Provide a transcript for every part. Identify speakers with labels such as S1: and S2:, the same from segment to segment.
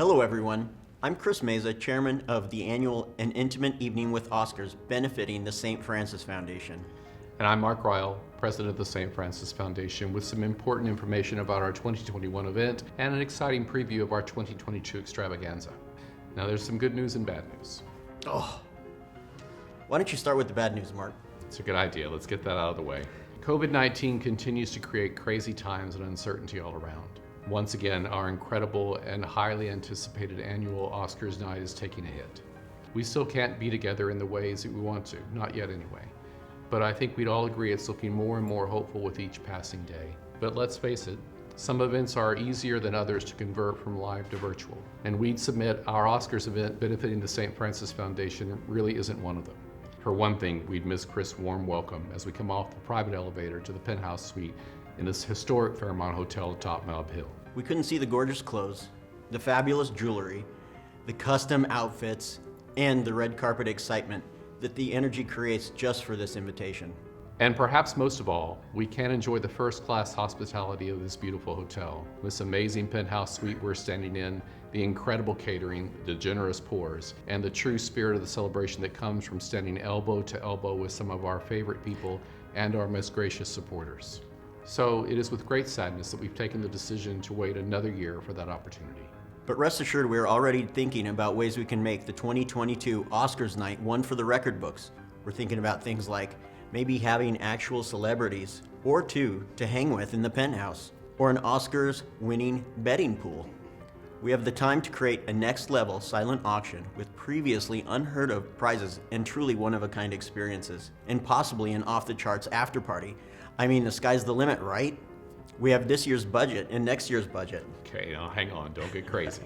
S1: Hello everyone, I'm Chris Meza, chairman of the annual An Intimate Evening with Oscars benefiting the St. Francis Foundation.
S2: And I'm Mark Ryle, president of the St. Francis Foundation, with some important information about our 2021 event and an exciting preview of our 2022 extravaganza. Now there's some good news and bad news.
S1: Why don't you start with the bad news, Mark?
S2: It's a good idea. Let's get that out of the way. COVID-19 continues to create crazy times and uncertainty all around. Once again, our incredible and highly anticipated annual Oscars night is taking a hit. We still can't be together in the ways that we want to, not yet anyway. But I think we'd all agree it's looking more and more hopeful with each passing day. But let's face it, some events are easier than others to convert from live to virtual. And we'd submit our Oscars event benefiting the St. Francis Foundation really isn't one of them. For one thing, we'd miss Chris' warm welcome as we come off the private elevator to the penthouse suite in this historic Fairmont Hotel atop Nob Hill.
S1: We couldn't see the gorgeous clothes, the fabulous jewelry, the custom outfits, and the red carpet excitement that the energy creates just for this invitation.
S2: And perhaps most of all, we can enjoy the first-class hospitality of this beautiful hotel. This amazing penthouse suite we're standing in, the incredible catering, the generous pours, and the true spirit of the celebration that comes from standing elbow to elbow with some of our favorite people and our most gracious supporters. So it is with great sadness that we've taken the decision to wait another year for that opportunity.
S1: But rest assured, we're already thinking about ways we can make the 2022 Oscars night one for the record books. We're thinking about things like maybe having actual celebrities or two to hang with in the penthouse, or an Oscars winning betting pool. We have the time to create a next level silent auction with previously unheard of prizes and truly one of a kind experiences, and possibly an off the charts after party. I mean, the sky's the limit, right? We have this year's budget and next year's budget.
S2: Okay, now hang on, don't get crazy.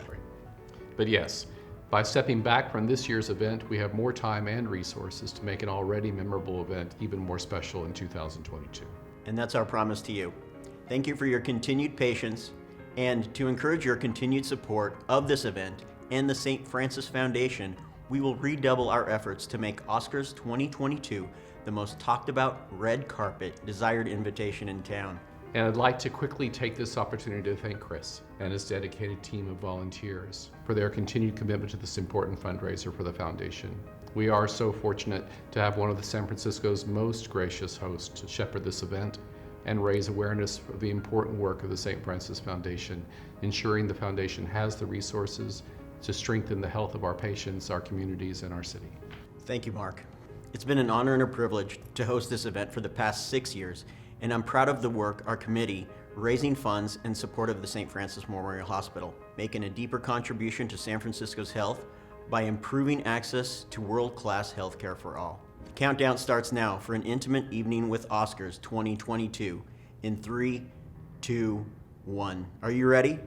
S2: But yes, by stepping back from this year's event, we have more time and resources to make an already memorable event even more special in 2022.
S1: And that's our promise to you. Thank you for your continued patience, and to encourage your continued support of this event and the St. Francis Foundation, we will redouble our efforts to make Oscars 2022 the most talked about red carpet desired invitation in town.
S2: And I'd like to quickly take this opportunity to thank Chris and his dedicated team of volunteers for their continued commitment to this important fundraiser for the foundation. We are so fortunate to have one of the San Francisco's most gracious hosts to shepherd this event and raise awareness of the important work of the St. Francis Foundation, ensuring the foundation has the resources to strengthen the health of our patients, our communities, and our city.
S1: Thank you, Mark. It's been an honor and a privilege to host this event for the past 6 years, and I'm proud of the work our committee raising funds in support of the St. Francis Memorial Hospital, making a deeper contribution to San Francisco's health by improving access to world-class healthcare for all. The countdown starts now for An Intimate Evening with Oscars 2022 in 3, 2, 1. Are you ready?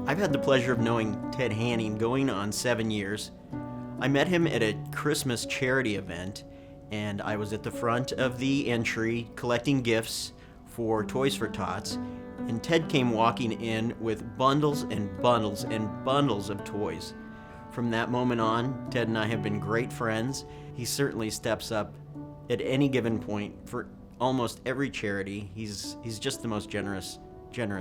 S1: I've had the pleasure of knowing Ted Hanning going on 7 years. I met him at a Christmas charity event, and I was at the front of the entry collecting gifts for Toys for Tots, and Ted came walking in with bundles and bundles and bundles of toys. From that moment on, Ted and I have been great friends. He certainly steps up at any given point for almost every charity. He's just the most generous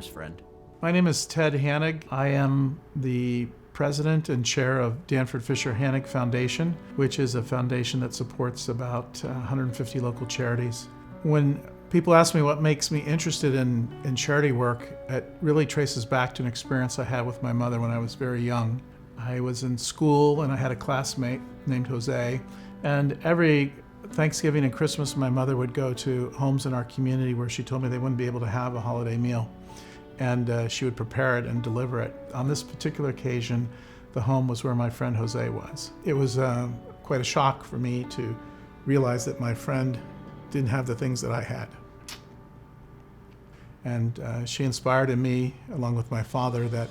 S1: friend.
S3: My name is Ted Hanig. I am the president and chair of Danford Fisher Hanig Foundation, which is a foundation that supports about 150 local charities. When people ask me what makes me interested in charity work, it really traces back to an experience I had with my mother when I was very young. I was in school and I had a classmate named Jose, and every Thanksgiving and Christmas my mother would go to homes in our community where she told me they wouldn't be able to have a holiday meal. And she would prepare it and deliver it. On this particular occasion, the home was where my friend Jose was. It was quite a shock for me to realize that my friend didn't have the things that I had. And she inspired in me, along with my father, that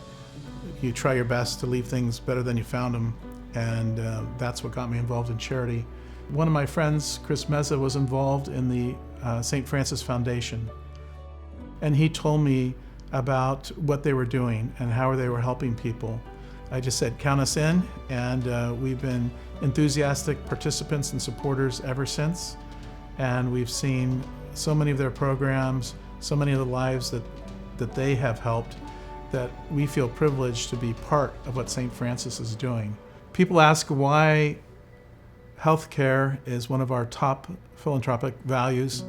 S3: you try your best to leave things better than you found them, and that's what got me involved in charity. One of my friends, Chris Meza, was involved in the St. Francis Foundation, and he told me about what they were doing and how they were helping people. I just said, count us in, and we've been enthusiastic participants and supporters ever since. and we've seen so many of their programs, so many of the lives that they have helped, that we feel privileged to be part of what St. Francis is doing. People ask why healthcare is one of our top philanthropic values.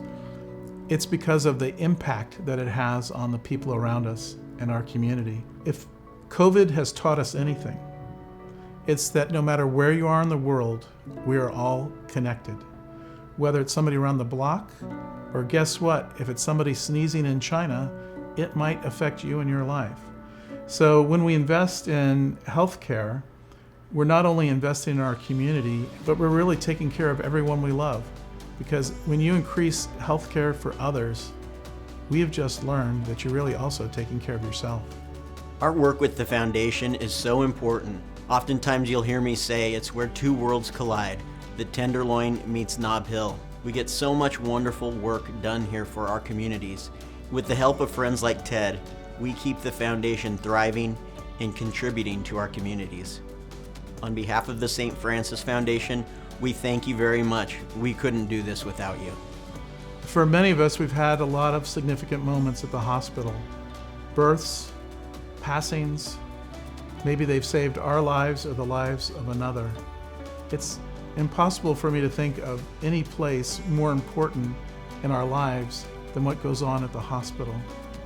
S3: It's because of the impact that it has on the people around us and our community. If COVID has taught us anything, it's that no matter where you are in the world, we are all connected. Whether it's somebody around the block, or guess what? If it's somebody sneezing in China, it might affect you in your life. So when we invest in healthcare, we're not only investing in our community, but we're really taking care of everyone we love. Because when you increase healthcare for others, we have just learned that you're really also taking care of yourself.
S1: Our work with the foundation is so important. Oftentimes you'll hear me say it's where two worlds collide. The Tenderloin meets Nob Hill. We get so much wonderful work done here for our communities. With the help of friends like Ted, we keep the foundation thriving and contributing to our communities. On behalf of the St. Francis Foundation, we thank you very much. We couldn't do this without you.
S3: For many of us, we've had a lot of significant moments at the hospital. Births, passings, maybe they've saved our lives or the lives of another. It's impossible for me to think of any place more important in our lives than what goes on at the hospital.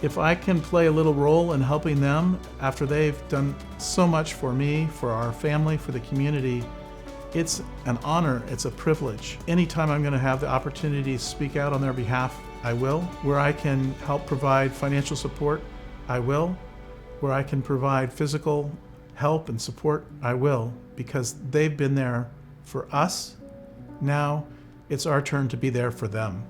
S3: If I can play a little role in helping them after they've done so much for me, for our family, for the community, it's an honor, it's a privilege. Anytime I'm going to have the opportunity to speak out on their behalf, I will. Where I can help provide financial support, I will. Where I can provide physical help and support, I will, because they've been there for us. Now it's our turn to be there for them.